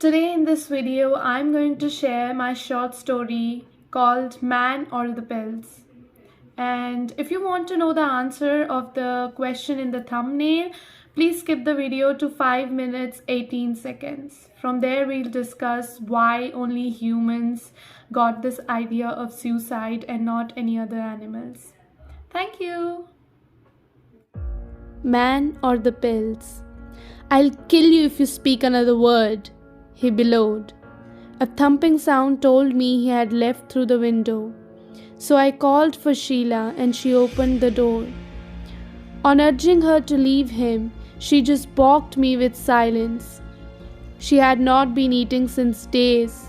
Today in this video, I'm going to share my short story called Man or the Pills. And if you want to know the answer of the question in the thumbnail, please skip the video to 5 minutes 18 seconds. From there, we'll discuss why only humans got this idea of suicide and not any other animals. Thank you. Man or the pills? I'll kill you if you speak another word, he bellowed. A thumping sound told me he had left through the window. So I called for Sheela and she opened the door. On urging her to leave him, she just balked me with silence. She had not been eating since days.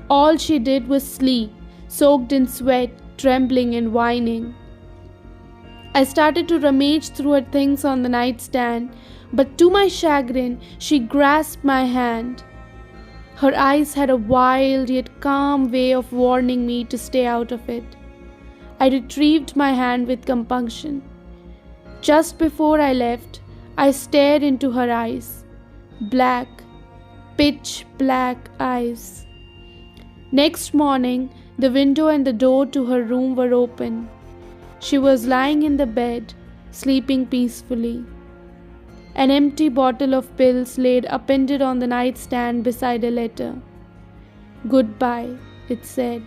All she did was sleep, soaked in sweat, trembling and whining. I started to rummage through her things on the nightstand, but to my chagrin, she grasped my hand. Her eyes had a wild yet calm way of warning me to stay out of it. I retrieved my hand with compunction. Just before I left, I stared into her eyes. Black, pitch black eyes. Next morning, the window and the door to her room were open. She was lying in the bed, sleeping peacefully. An empty bottle of pills laid appended on the nightstand beside a letter. Goodbye, it said.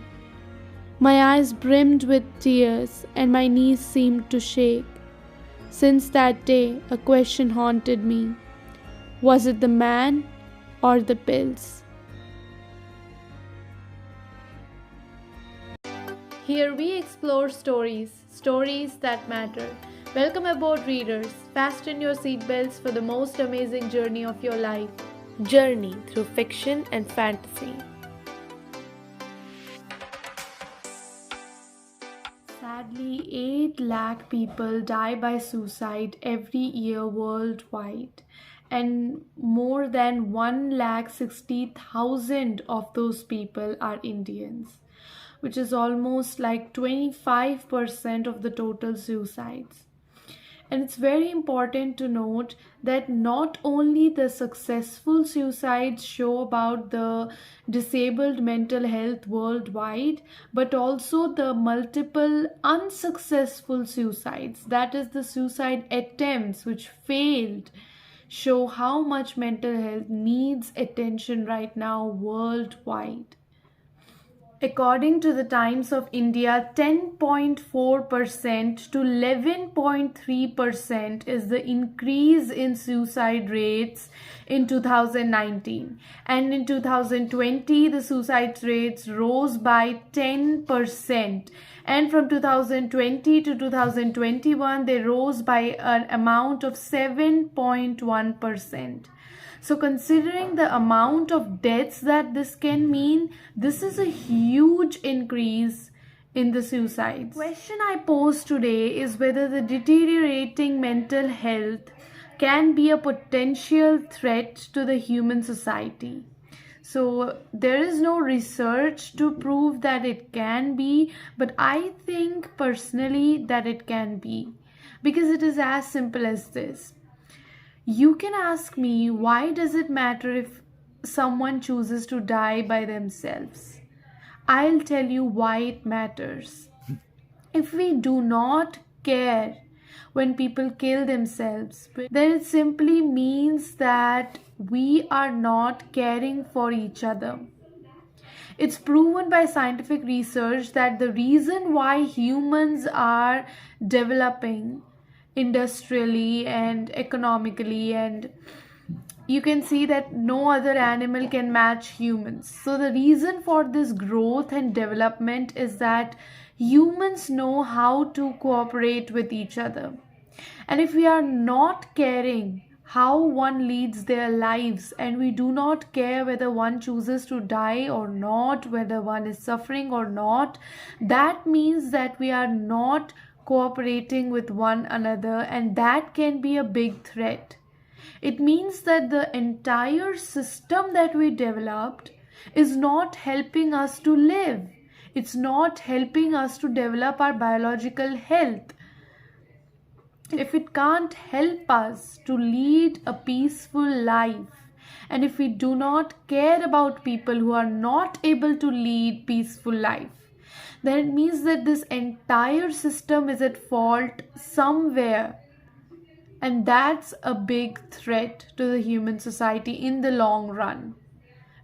My eyes brimmed with tears and my knees seemed to shake. Since that day, a question haunted me. Was it the man or the pills? Here we explore stories that matter. Welcome aboard, readers. Fasten your seatbelts for the most amazing journey of your life. Journey through fiction and fantasy. Sadly, 8 lakh people die by suicide every year worldwide, and more than 1,60,000 of those people are Indians, which is almost like 25% of the total suicides. And it's very important to note that not only the successful suicides show about the disabled mental health worldwide, but also the multiple unsuccessful suicides, that is the suicide attempts which failed, show how much mental health needs attention right now worldwide. According to the Times of India, 10.4% to 11.3% is the increase in suicide rates in 2019. And in 2020, the suicide rates rose by 10%. And from 2020 to 2021, they rose by an amount of 7.1%. So considering the amount of deaths that this can mean, this is a huge increase in the suicides. The question I pose today is whether the deteriorating mental health can be a potential threat to the human society. So there is no research to prove that it can be, but I think personally that it can be, because it is as simple as this. You can ask me, why does it matter if someone chooses to die by themselves? I'll tell you why it matters. If we do not care when people kill themselves, then it simply means that we are not caring for each other. It's proven by scientific research that the reason why humans are developing industrially and economically, and you can see that no other animal can match humans. So the reason for this growth and development is that humans know how to cooperate with each other. And if we are not caring how one leads their lives, and we do not care whether one chooses to die or not, whether one is suffering or not, that means that we are not cooperating with one another, and that can be a big threat. It means that the entire system that we developed is not helping us to live. It's not helping us to develop our biological health. If it can't help us to lead a peaceful life, And if we do not care about people who are not able to lead peaceful life, then it means that this entire system is at fault somewhere. And that's a big threat to the human society in the long run.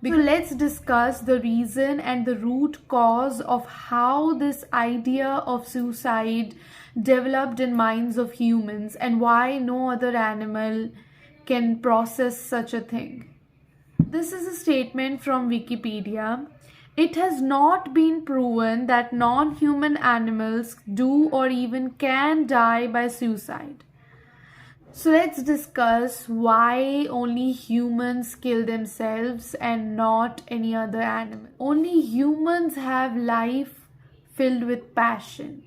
So let's discuss the reason and the root cause of how this idea of suicide developed in minds of humans and why no other animal can process such a thing. This is a statement from Wikipedia. It has not been proven that non-human animals do or even can die by suicide. So let's discuss why only humans kill themselves and not any other animal. Only humans have life filled with passion,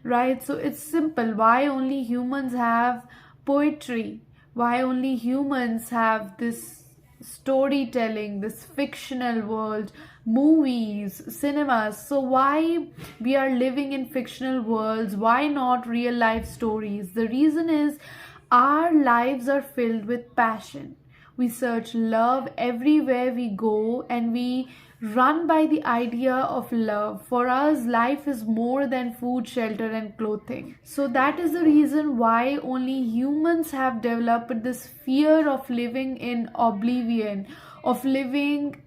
right? So it's simple. Why only humans have poetry? Why only humans have this storytelling, this fictional world, movies, cinemas? So why we are living in fictional worlds? Why not real life stories? The reason is our lives are filled with passion. We search love everywhere we go and we run by the idea of love. For us, life is more than food, shelter, and clothing. So that is the reason why only humans have developed this fear of living in oblivion, of living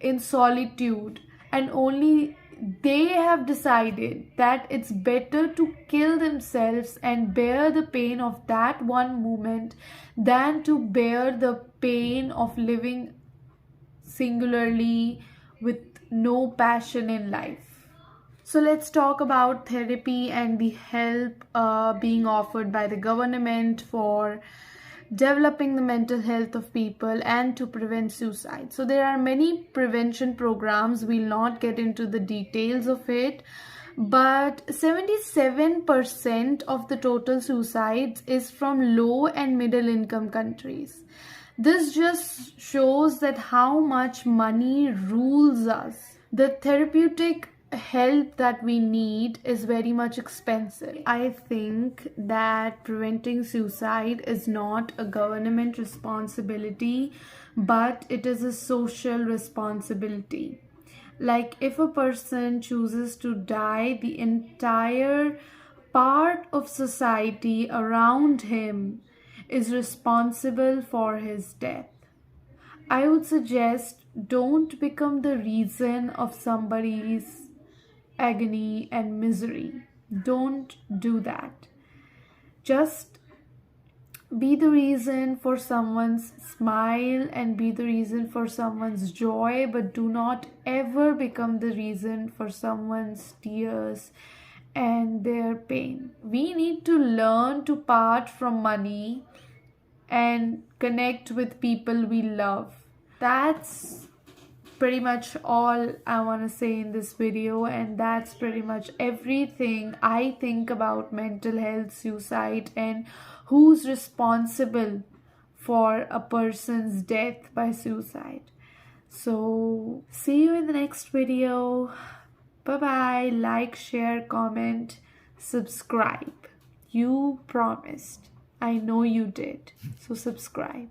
in solitude, and only they have decided that it's better to kill themselves and bear the pain of that one moment than to bear the pain of living singularly with no passion in life. So let's talk about therapy and the help being offered by the government for developing the mental health of people and to prevent suicide. So there are many prevention programs. We'll not get into the details of it, but 77% of the total suicides is from low and middle income countries. This just shows that how much money rules us. The therapeutic help that we need is very much expensive. I think that preventing suicide is not a government responsibility, but it is a social responsibility. Like if a person chooses to die, the entire part of society around him is responsible for his death. I would suggest don't become the reason of somebody's agony and misery. Don't do that. Just be the reason for someone's smile and be the reason for someone's joy, but do not ever become the reason for someone's tears and their pain. We need to learn to part from money and connect with people we love. That's pretty much all I want to say in this video, and that's pretty much everything I think about mental health, suicide, and who's responsible for a person's death by suicide. So see you in the next video. Bye bye. Like, share, comment, subscribe. You promised. I know you did. So subscribe.